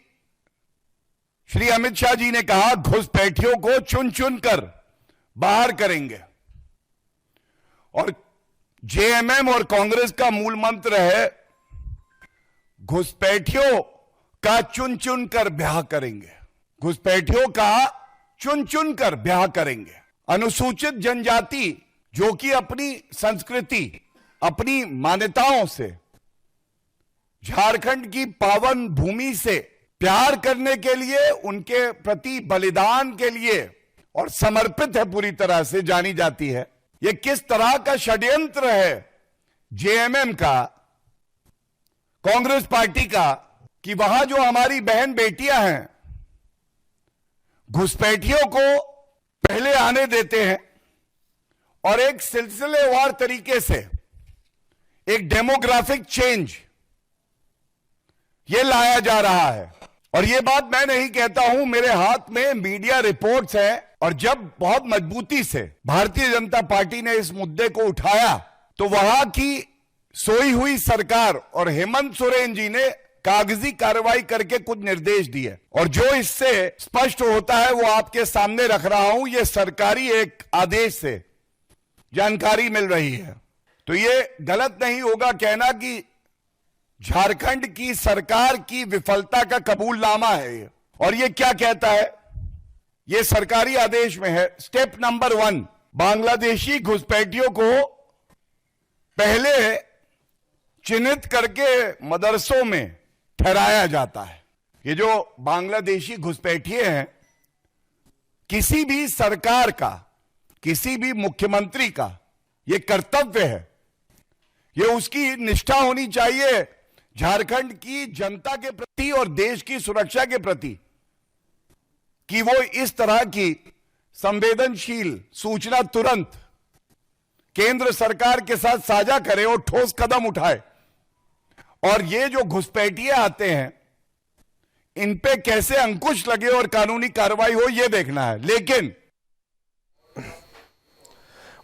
श्री अमित शाह जी ने कहा घुसपैठियों को चुन चुन कर बाहर करेंगे, और जेएमएम और कांग्रेस का मूल मंत्र है घुसपैठियों का चुन चुन कर ब्याह करेंगे। घुसपैठियों का चुन चुन कर ब्याह करेंगे। अनुसूचित जनजाति जो कि अपनी संस्कृति, अपनी मान्यताओं से, झारखंड की पावन भूमि से प्यार करने के लिए, उनके प्रति बलिदान के लिए और समर्पित है, पूरी तरह से जानी जाती है। यह किस तरह का षड्यंत्र है जेएमएम का, कांग्रेस पार्टी का, कि वहां जो हमारी बहन बेटियां हैं घुसपैठियों को पहले आने देते हैं और एक सिलसिलेवार तरीके से एक डेमोग्राफिक चेंज ये लाया जा रहा है। और ये बात मैं नहीं कहता हूं, मेरे हाथ में मीडिया रिपोर्ट्स हैं। और जब बहुत मजबूती से भारतीय जनता पार्टी ने इस मुद्दे को उठाया तो वहां की सोई हुई सरकार और हेमंत सोरेन जी ने कागजी कार्रवाई करके कुछ निर्देश दिए, और जो इससे स्पष्ट होता है वो आपके सामने रख रहा हूं। ये सरकारी एक आदेश से जानकारी मिल रही है। तो ये गलत नहीं होगा कहना कि झारखंड की सरकार की विफलता का कबूलनामा है ये। और ये क्या कहता है, ये सरकारी आदेश में है, स्टेप नंबर 1, बांग्लादेशी घुसपैठियों को पहले चिन्हित करके मदरसों में ठहराया जाता है। ये जो बांग्लादेशी घुसपैठिए हैं, किसी भी सरकार का, किसी भी मुख्यमंत्री का ये कर्तव्य है, ये उसकी निष्ठा होनी चाहिए झारखंड की जनता के प्रति और देश की सुरक्षा के प्रति, कि वो इस तरह की संवेदनशील सूचना तुरंत केंद्र सरकार के साथ साझा करे और ठोस कदम उठाए। और ये जो घुसपैठिए आते हैं इन पे कैसे अंकुश लगे और कानूनी कार्रवाई हो, ये देखना है। लेकिन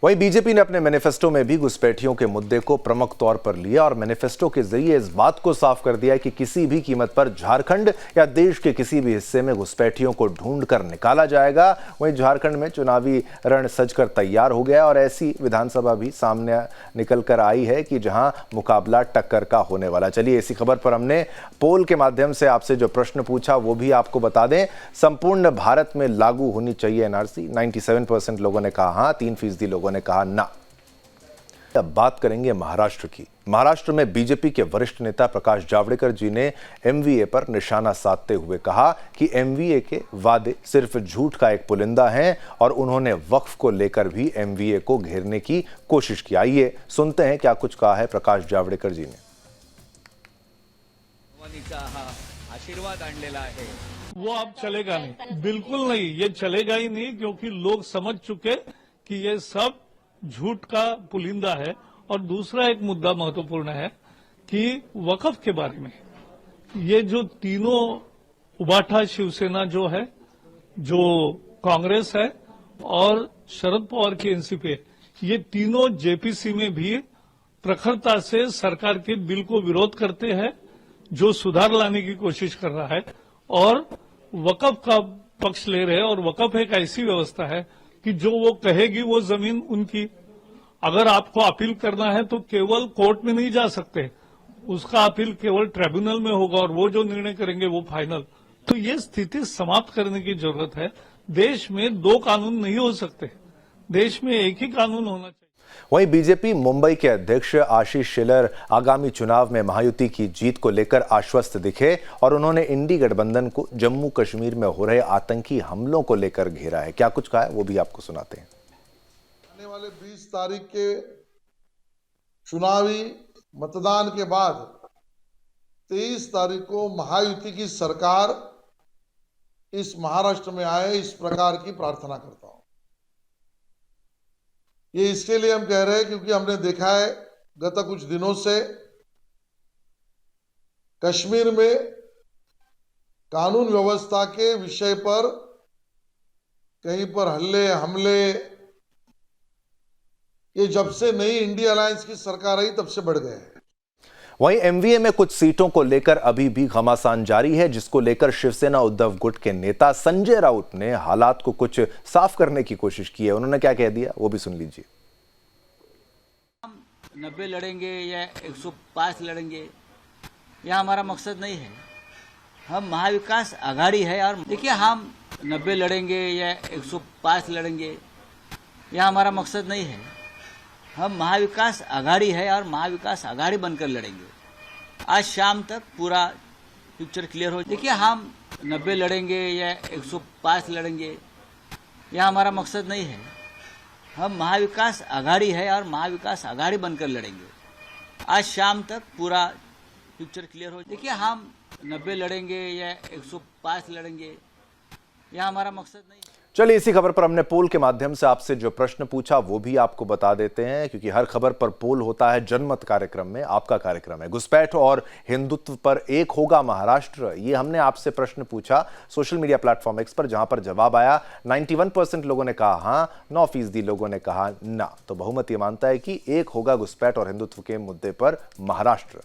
वहीं बीजेपी ने अपने मैनिफेस्टो में भी घुसपैठियों के मुद्दे को प्रमुख तौर पर लिया और मैनिफेस्टो के जरिए इस बात को साफ कर दिया कि किसी भी कीमत पर झारखंड या देश के किसी भी हिस्से में घुसपैठियों को ढूंढ कर निकाला जाएगा। वहीं झारखंड में चुनावी रण सजकर तैयार हो गया और ऐसी विधानसभा भी सामने निकल कर आई है कि जहां मुकाबला टक्कर का होने वाला। चलिए इसी खबर पर हमने पोल के माध्यम से आपसे जो प्रश्न पूछा वो भी आपको बता दें। संपूर्ण भारत में लागू होनी चाहिए एनआरसी। 97% लोगों ने कहा हाँ, 3% लोगों ने कहा ना। अब बात करेंगे महाराष्ट्र की। महाराष्ट्र में बीजेपी के वरिष्ठ नेता प्रकाश जावड़ेकर जी ने एमवीए पर निशाना साधते हुए कहा कि एमवीए के वादे सिर्फ झूठ का एक पुलिंदा हैं और उन्होंने वक्फ को लेकर भी एमवीए को घेरने की कोशिश की। आइए सुनते हैं क्या कुछ कहा है प्रकाश जावड़ेकर जी ने। आशीर्वाद आणलेला आहे वो अब चलेगा नहीं, बिल्कुल नहीं, ये चलेगा ही नहीं, क्योंकि लोग समझ चुके कि ये सब झूठ का पुलिंदा है। और दूसरा एक मुद्दा महत्वपूर्ण है कि वक्फ के बारे में ये जो तीनों उबाठा शिवसेना जो है, जो कांग्रेस है और शरद पवार की एनसीपी, ये तीनों जेपीसी में भी प्रखरता से सरकार के बिल को विरोध करते हैं, जो सुधार लाने की कोशिश कर रहा है और वक्फ का पक्ष ले रहे हैं। और वक्फ एक ऐसी व्यवस्था है कि जो वो कहेगी वो जमीन उनकी। अगर आपको अपील करना है तो केवल कोर्ट में नहीं जा सकते, उसका अपील केवल ट्रिब्यूनल में होगा और वो जो निर्णय करेंगे वो फाइनल। तो ये स्थिति समाप्त करने की जरूरत है। देश में दो कानून नहीं हो सकते, देश में एक ही कानून होना चाहिए। वहीं बीजेपी मुंबई के अध्यक्ष आशीष शेलर आगामी चुनाव में महायुति की जीत को लेकर आश्वस्त दिखे और उन्होंने इंडी गठबंधन को जम्मू कश्मीर में हो रहे आतंकी हमलों को लेकर घेरा है। क्या कुछ कहा है वो भी आपको सुनाते हैं। आने वाले 20 तारीख के चुनावी मतदान के बाद 23 तारीख को महायुति की सरकार इस महाराष्ट्र में आए, इस प्रकार की प्रार्थना करता हूं। ये इसके लिए हम कह रहे हैं क्योंकि हमने देखा है गत कुछ दिनों से कश्मीर में कानून व्यवस्था के विषय पर कहीं पर हल्ले हमले ये जब से नई इंडिया अलायंस की सरकार आई तब से बढ़ गए हैं। वहीं एमवीए में कुछ सीटों को लेकर अभी भी घमासान जारी है, जिसको लेकर शिवसेना उद्धव गुट के नेता संजय राउत ने हालात को कुछ साफ करने की कोशिश की है। उन्होंने क्या कह दिया वो भी सुन लीजिए। हम 90 लड़ेंगे या 105 लड़ेंगे, यह हमारा मकसद नहीं है। हम महाविकास आघाड़ी है और देखिए हम 90 लड़ेंगे या 105 लड़ेंगे, यह हमारा मकसद नहीं है। हम महाविकास आघाड़ी है और महाविकास आघाड़ी बनकर लड़ेंगे। आज शाम तक पूरा पिक्चर क्लियर हो। देखिए हम 90 लड़ेंगे या 105 लड़ेंगे, यह हमारा मकसद नहीं है। हम महाविकास आघाड़ी है और महाविकास आघाड़ी बनकर लड़ेंगे। आज शाम तक पूरा पिक्चर क्लियर हो। देखिए हम 90 लड़ेंगे या 105 लड़ेंगे, यह हमारा मकसद नहीं है। चलिए इसी खबर पर हमने पोल के माध्यम से आपसे जो प्रश्न पूछा वो भी आपको बता देते हैं, क्योंकि हर खबर पर पोल होता है जनमत कार्यक्रम में। आपका कार्यक्रम है घुसपैठ और हिंदुत्व पर एक होगा महाराष्ट्र। ये हमने आपसे प्रश्न पूछा सोशल मीडिया प्लेटफॉर्म एक्स पर, जहां पर जवाब आया 91% लोगों ने कहा हाँ, 9% लोगों ने कहा ना। तो बहुमत ये मानता है कि एक होगा घुसपैठ और हिंदुत्व के मुद्दे पर महाराष्ट्र।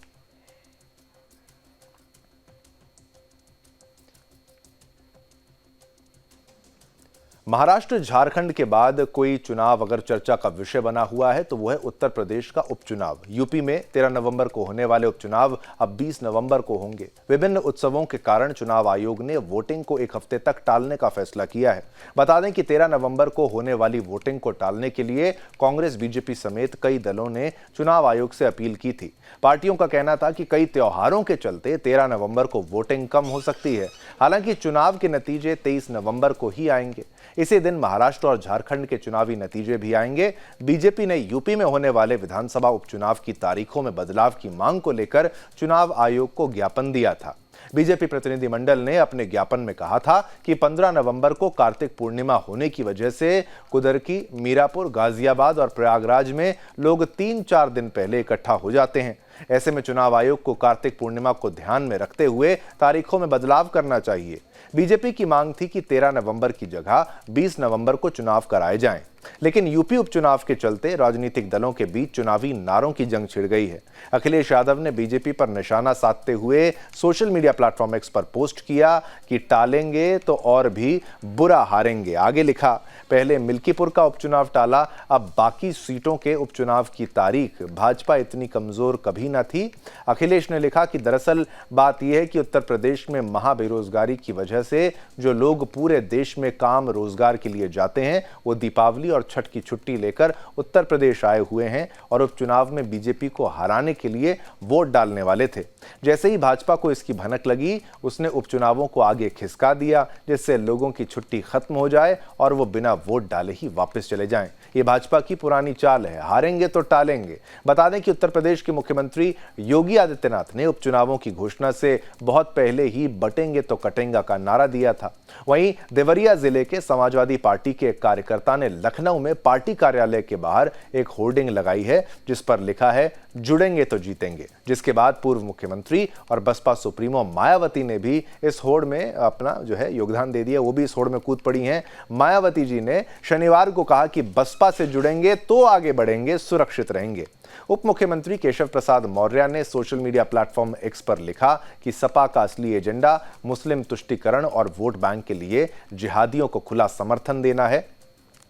महाराष्ट्र झारखंड के बाद कोई चुनाव अगर चर्चा का विषय बना हुआ है तो वो है उत्तर प्रदेश का उपचुनाव। यूपी में 13 नवंबर को होने वाले उपचुनाव अब 20 नवंबर को होंगे। विभिन्न उत्सवों के कारण चुनाव आयोग ने वोटिंग को एक हफ्ते तक टालने का फैसला किया है। बता दें कि 13 नवंबर को होने वाली वोटिंग को टालने के लिए कांग्रेस, बीजेपी समेत कई दलों ने चुनाव आयोग से अपील की थी। पार्टियों का कहना था कि कई त्योहारों के चलते 13 नवंबर को वोटिंग कम हो सकती है। हालांकि चुनाव के नतीजे 23 नवंबर को ही आएंगे। इसी दिन महाराष्ट्र और झारखंड के चुनावी नतीजे भी आएंगे। बीजेपी ने यूपी में होने वाले विधानसभा उपचुनाव की तारीखों में बदलाव की मांग को लेकर चुनाव आयोग को ज्ञापन दिया था। बीजेपी प्रतिनिधिमंडल ने अपने ज्ञापन में कहा था कि 15 नवंबर को कार्तिक पूर्णिमा होने की वजह से कुदरकी, मीरापुर, गाजियाबाद और प्रयागराज में लोग 3-4 दिन पहले इकट्ठा हो जाते हैं। ऐसे में चुनाव आयोग को कार्तिक पूर्णिमा को ध्यान में रखते हुए तारीखों में बदलाव करना चाहिए। बीजेपी की मांग थी कि 13 नवंबर की जगह 20 नवंबर को चुनाव कराए जाएं। लेकिन यूपी उपचुनाव के चलते राजनीतिक दलों के बीच चुनावी नारों की जंग छिड़ गई है। अखिलेश यादव ने बीजेपी पर निशाना साधते हुए सोशल मीडिया प्लेटफॉर्म एक्स पर पोस्ट किया कि टालेंगे तो और भी बुरा हारेंगे। आगे लिखा, पहले मिल्कीपुर का उपचुनाव टाला, अब बाकी सीटों के उपचुनाव की तारीख। भाजपा इतनी कमजोर कभी न थी। अखिलेश ने लिखा कि दरअसल बात यह है कि उत्तर प्रदेश में महाबेरोजगारी की वजह से जो लोग पूरे देश में काम रोजगार के लिए जाते हैं वो दीपावली और छठ की छुट्टी लेकर उत्तर प्रदेश आए हुए हैं और उपचुनाव में बीजेपी को हराने के लिए वोट डालने वाले थे। जैसे ही भाजपा को इसकी भनक लगी, उसने उपचुनावों को आगे खिसका दिया जिससे लोगों की छुट्टी खत्म हो जाए और वो बिना वोट डाले ही वापस चले जाएं। ये भाजपा की पुरानी चाल है, हारेंगे तो टालेंगे। बता दें कि उत्तर प्रदेश के मुख्यमंत्री योगी आदित्यनाथ ने उपचुनावों की घोषणा से बहुत पहले ही बटेंगे तो कटेंगे का नारा दिया था। वहीं देवरिया जिले के समाजवादी पार्टी के एक कार्यकर्ता ने लखनऊ में पार्टी कार्यालय के बाहर एक होर्डिंग लगाई है जिस पर लिखा है जुड़ेंगे तो जीतेंगे, जिसके बाद पूर्व मुख्यमंत्री और बसपा सुप्रीमो मायावती ने भी इस होड़ में अपना योगदान दे दिया। वो भी इस होड़ में कूद पड़ी हैं। मायावती जी ने शनिवार को कहा कि बसपा से जुड़ेंगे तो आगे बढ़ेंगे, सुरक्षित रहेंगे। उप मुख्यमंत्री केशव प्रसाद मौर्य ने सोशल मीडिया प्लेटफॉर्म एक्स पर लिखा कि सपा का असली एजेंडा मुस्लिम तुष्टीकरण और वोट बैंक के लिए जिहादियों को खुला समर्थन देना है।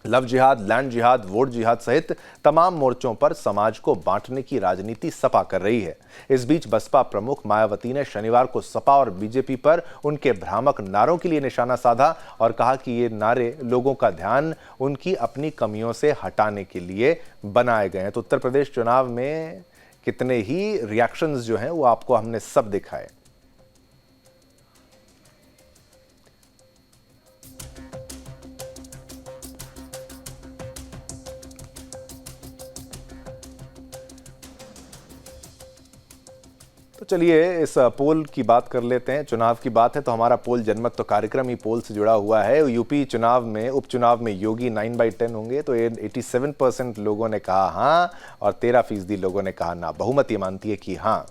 लव जिहाद, लैंड जिहाद, वोट जिहाद सहित तमाम मोर्चों पर समाज को बांटने की राजनीति सपा कर रही है। इस बीच बसपा प्रमुख मायावती ने शनिवार को सपा और बीजेपी पर उनके भ्रामक नारों के लिए निशाना साधा और कहा कि ये नारे लोगों का ध्यान उनकी अपनी कमियों से हटाने के लिए बनाए गए हैं। तो उत्तर प्रदेश चुनाव में कितने ही रिएक्शंस जो हैं वो आपको हमने सब दिखाए। तो चलिए इस पोल की बात कर लेते हैं। चुनाव की बात है तो हमारा पोल जनमत तो कार्यक्रम ही पोल से जुड़ा हुआ है। यूपी चुनाव में उपचुनाव में योगी 9/10 होंगे तो 87% लोगों ने कहा हाँ और 13% लोगों ने कहा ना। बहुमत ये मानती है कि हाँ।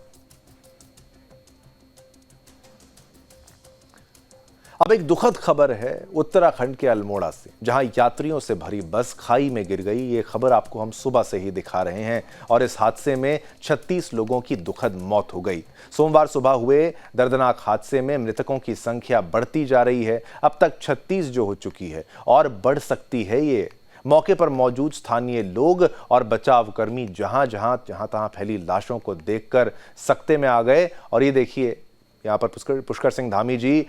अब एक दुखद खबर है उत्तराखंड के अल्मोड़ा से, जहां यात्रियों से भरी बस खाई में गिर गई। ये खबर आपको हम सुबह से ही दिखा रहे हैं और इस हादसे में 36 लोगों की दुखद मौत हो गई। सोमवार सुबह हुए दर्दनाक हादसे में मृतकों की संख्या बढ़ती जा रही है। अब तक 36 जो हो चुकी है और बढ़ सकती है। ये मौके पर मौजूद स्थानीय लोग और बचाव कर्मी जहां तहां फैली लाशों को देखकर सकते में आ गए। और ये देखिए यहाँ पर पुष्कर सिंह धामी जी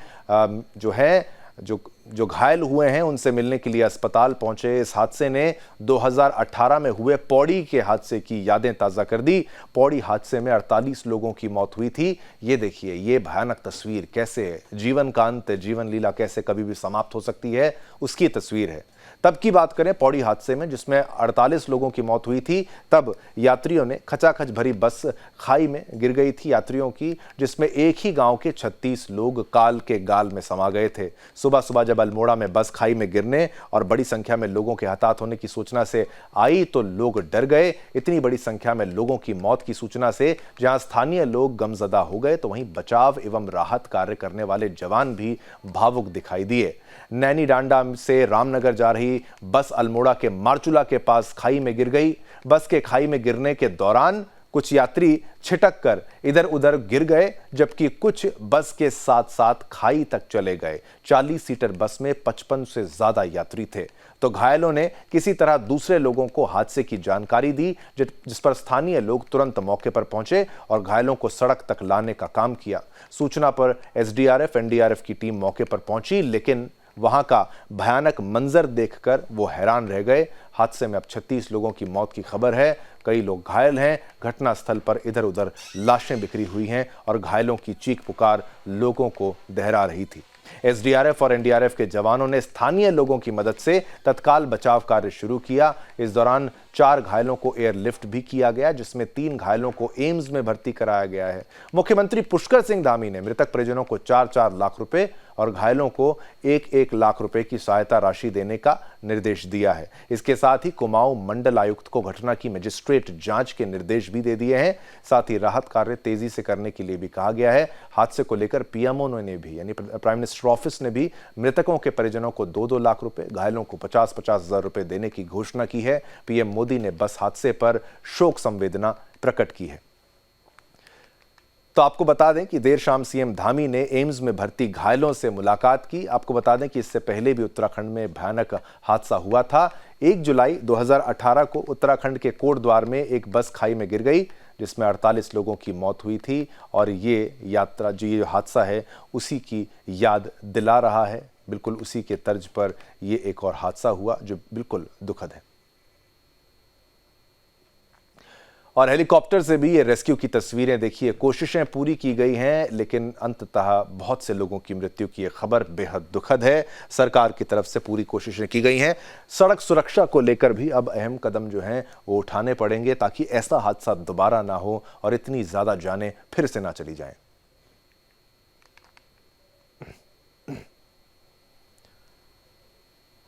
जो घायल हुए हैं उनसे मिलने के लिए अस्पताल पहुंचे। इस हादसे ने 2018 में हुए पौड़ी के हादसे की यादें ताज़ा कर दी। पौड़ी हादसे में 48 लोगों की मौत हुई थी। ये देखिए ये भयानक तस्वीर, कैसे जीवन का अंत, जीवन लीला कैसे कभी भी समाप्त हो सकती है, उसकी तस्वीर है। तब की बात करें पौड़ी हादसे में जिसमें 48 लोगों की मौत हुई थी, तब यात्रियों ने खचाखच भरी बस खाई में गिर गई थी यात्रियों की, जिसमें एक ही गांव के 36 लोग काल के गाल में समा गए थे। सुबह सुबह जब अल्मोड़ा में बस खाई में गिरने और बड़ी संख्या में लोगों के हताहत होने की सूचना से आई तो लोग डर गए। इतनी बड़ी संख्या में लोगों की मौत की सूचना से जहां स्थानीय लोग गमजदा हो गए तो वहीं बचाव एवं राहत कार्य करने वाले जवान भी भावुक दिखाई दिए। नैनी डांडा से रामनगर जा रही बस अल्मोड़ा के मारचूला के पास खाई में गिर गई। बस के खाई में गिरने के दौरान कुछ यात्री छिटक कर इधर उधर गिर गए, जबकि कुछ बस के साथ साथ खाई तक चले गए। 40 सीटर बस में 55 से ज्यादा यात्री थे। तो घायलों ने किसी तरह दूसरे लोगों को हादसे की जानकारी दी, जिस पर स्थानीय लोग तुरंत मौके पर पहुंचे और घायलों को सड़क तक लाने का काम किया। सूचना पर एसडीआरएफ, एनडीआरएफ की टीम मौके पर पहुंची, लेकिन वहां का भयानक मंजर देखकर वो हैरान रह गए। हादसे में अब 36 लोगों की मौत की खबर है, कई लोग घायल हैं। घटनास्थल पर इधर उधर लाशें बिखरी हुई हैं और घायलों की चीख पुकार लोगों को दहरा रही थी। एसडीआरएफ और एनडीआरएफ के जवानों ने स्थानीय लोगों की मदद से तत्काल बचाव कार्य शुरू किया। इस दौरान 4 घायलों को एयरलिफ्ट भी किया गया, जिसमें 3 घायलों को एम्स में भर्ती कराया गया है। मुख्यमंत्री पुष्कर सिंह धामी ने मृतक परिजनों को 4-4 लाख रुपए और घायलों को 1-1 लाख रुपए की सहायता राशि देने का निर्देश दिया है। इसके साथ ही कुमाऊं मंडल आयुक्त को घटना की मजिस्ट्रेट जांच के निर्देश भी दे दिए हैं। साथ ही राहत कार्य तेजी से करने के लिए भी कहा गया है। हादसे को लेकर पीएमओ ने भी यानी प्राइम मिनिस्टर ऑफिस ने भी मृतकों के परिजनों को 2-2 लाख रुपए, घायलों को 50-50 हजार रुपए देने की घोषणा की है। पीएम मोदी ने बस हादसे पर शोक संवेदना प्रकट की है। तो आपको बता दें कि देर शाम सीएम धामी ने एम्स में भर्ती घायलों से मुलाकात की। आपको बता दें कि इससे पहले भी उत्तराखंड में भयानक हादसा हुआ था। 1 जुलाई 2018 को उत्तराखंड के कोटद्वार में एक बस खाई में गिर गई, जिसमें 48 लोगों की मौत हुई थी। और ये हादसा है उसी की याद दिला रहा है। बिल्कुल उसी के तर्ज पर यह एक और हादसा हुआ जो बिल्कुल दुखद है। और हेलीकॉप्टर से भी ये रेस्क्यू की तस्वीरें देखिए। कोशिशें पूरी की गई हैं, लेकिन अंततः बहुत से लोगों की मृत्यु की ये खबर बेहद दुखद है। सरकार की तरफ से पूरी कोशिशें की गई हैं। सड़क सुरक्षा को लेकर भी अब अहम कदम जो हैं वो उठाने पड़ेंगे, ताकि ऐसा हादसा दोबारा ना हो और इतनी ज्यादा जानें फिर से ना चली जाएं।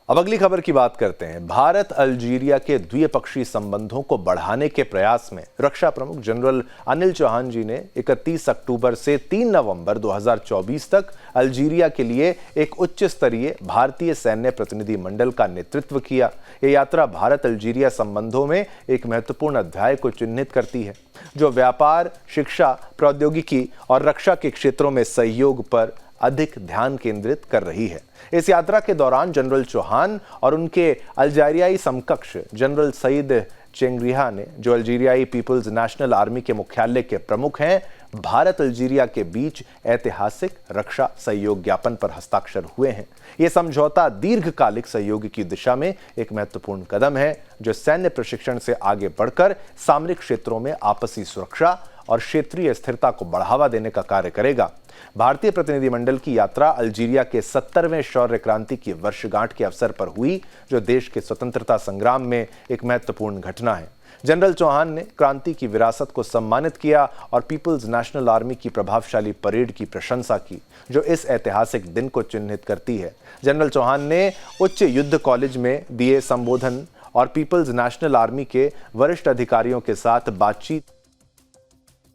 अब अगली खबर की बात करते हैं। भारत अल्जीरिया के द्विपक्षीय संबंधों को बढ़ाने के प्रयास में रक्षा प्रमुख जनरल अनिल चौहान जी ने 31 अक्टूबर से 3 नवंबर 2024 तक अल्जीरिया के लिए एक उच्च स्तरीय भारतीय सैन्य प्रतिनिधि मंडल का नेतृत्व किया। यह यात्रा भारत अल्जीरिया संबंधों में एक महत्वपूर्ण अध्याय को चिन्हित करती है, जो व्यापार, शिक्षा, प्रौद्योगिकी और रक्षा के क्षेत्रों में सहयोग पर अधिक ध्यान केंद्रित कर रही है। इस यात्रा के दौरान जनरल चौहान और उनके अल्जीरियाई समकक्ष जनरल सईद चेंगरिहा ने, जो अल्जीरियाई पीपल्स नेशनल आर्मी के मुख्यालय के प्रमुख हैं, भारत अल्जीरिया के बीच ऐतिहासिक रक्षा सहयोग ज्ञापन पर हस्ताक्षर हुए हैं। यह समझौता दीर्घकालिक सहयोग की दिशा में एक महत्वपूर्ण कदम है, जो सैन्य प्रशिक्षण से आगे बढ़कर सामरिक क्षेत्रों में आपसी सुरक्षा और क्षेत्रीय स्थिरता को बढ़ावा देने का कार्य करेगा। भारतीय प्रतिनिधिमंडल की यात्रा अल्जीरिया के 70वें शौर्य क्रांति की वर्षगांठ के अवसर पर हुई, जो देश के स्वतंत्रता संग्राम में एक महत्वपूर्ण घटना है। जनरल चौहान ने क्रांति की विरासत को सम्मानित किया और पीपल्स नेशनल आर्मी की प्रभावशाली परेड की प्रशंसा की, जो इस ऐतिहासिक दिन को चिन्हित करती है। जनरल चौहान ने उच्च युद्ध कॉलेज में दिए संबोधन और पीपल्स नेशनल आर्मी के वरिष्ठ अधिकारियों के साथ बातचीत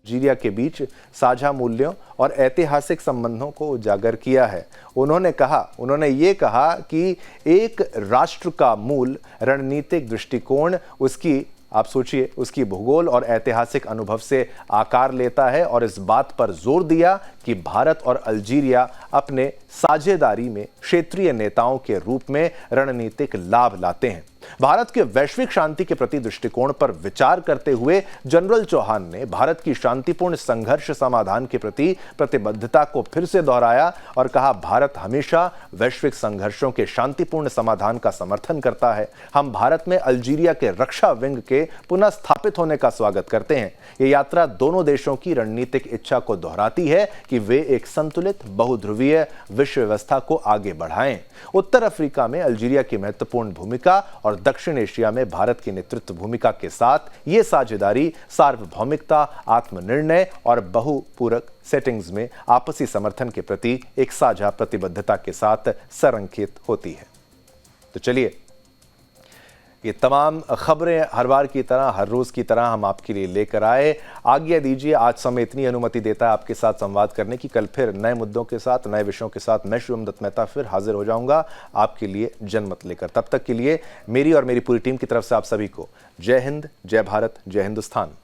अल्जीरिया के बीच साझा मूल्यों और ऐतिहासिक संबंधों को उजागर किया है। उन्होंने ये कहा कि एक राष्ट्र का मूल रणनीतिक दृष्टिकोण आप सोचिए उसकी भूगोल और ऐतिहासिक अनुभव से आकार लेता है, और इस बात पर जोर दिया कि भारत और अल्जीरिया अपने साझेदारी में क्षेत्रीय नेताओं के रूप में रणनीतिक लाभ लाते हैं। भारत के वैश्विक शांति के प्रति दृष्टिकोण पर विचार करते हुए जनरल चौहान ने भारत की शांतिपूर्ण संघर्ष समाधान के प्रति प्रतिबद्धता को फिर से दोहराया और कहा, भारत हमेशा वैश्विक संघर्षों के शांतिपूर्ण समाधान का समर्थन करता है। हम भारत में अल्जीरिया के रक्षा विंग के पुनः स्थापित होने का स्वागत करते हैं। यह यात्रा दोनों देशों की रणनीतिक इच्छा को दोहराती है कि वे एक संतुलित बहुध्रुवीय विश्व व्यवस्था को आगे बढ़ाएं। उत्तर अफ्रीका में अल्जीरिया की महत्वपूर्ण भूमिका और दक्षिण एशिया में भारत की नेतृत्व भूमिका के साथ ये साझेदारी सार्वभौमिकता, आत्मनिर्णय और बहुपूरक सेटिंग्स में आपसी समर्थन के प्रति एक साझा प्रतिबद्धता के साथ संरेखित होती है। तो चलिए, ये तमाम खबरें हर बार की तरह, हर रोज की तरह हम आपके लिए लेकर आए। आज्ञा दीजिए, आज समय इतनी अनुमति देता है आपके साथ संवाद करने की। कल फिर नए मुद्दों के साथ, नए विषयों के साथ मैं शिवम दत्त मेहता फिर हाजिर हो जाऊंगा आपके लिए जनमत लेकर। तब तक के लिए मेरी और मेरी पूरी टीम की तरफ से आप सभी को जय हिंद, जय भारत, जय हिंदुस्तान।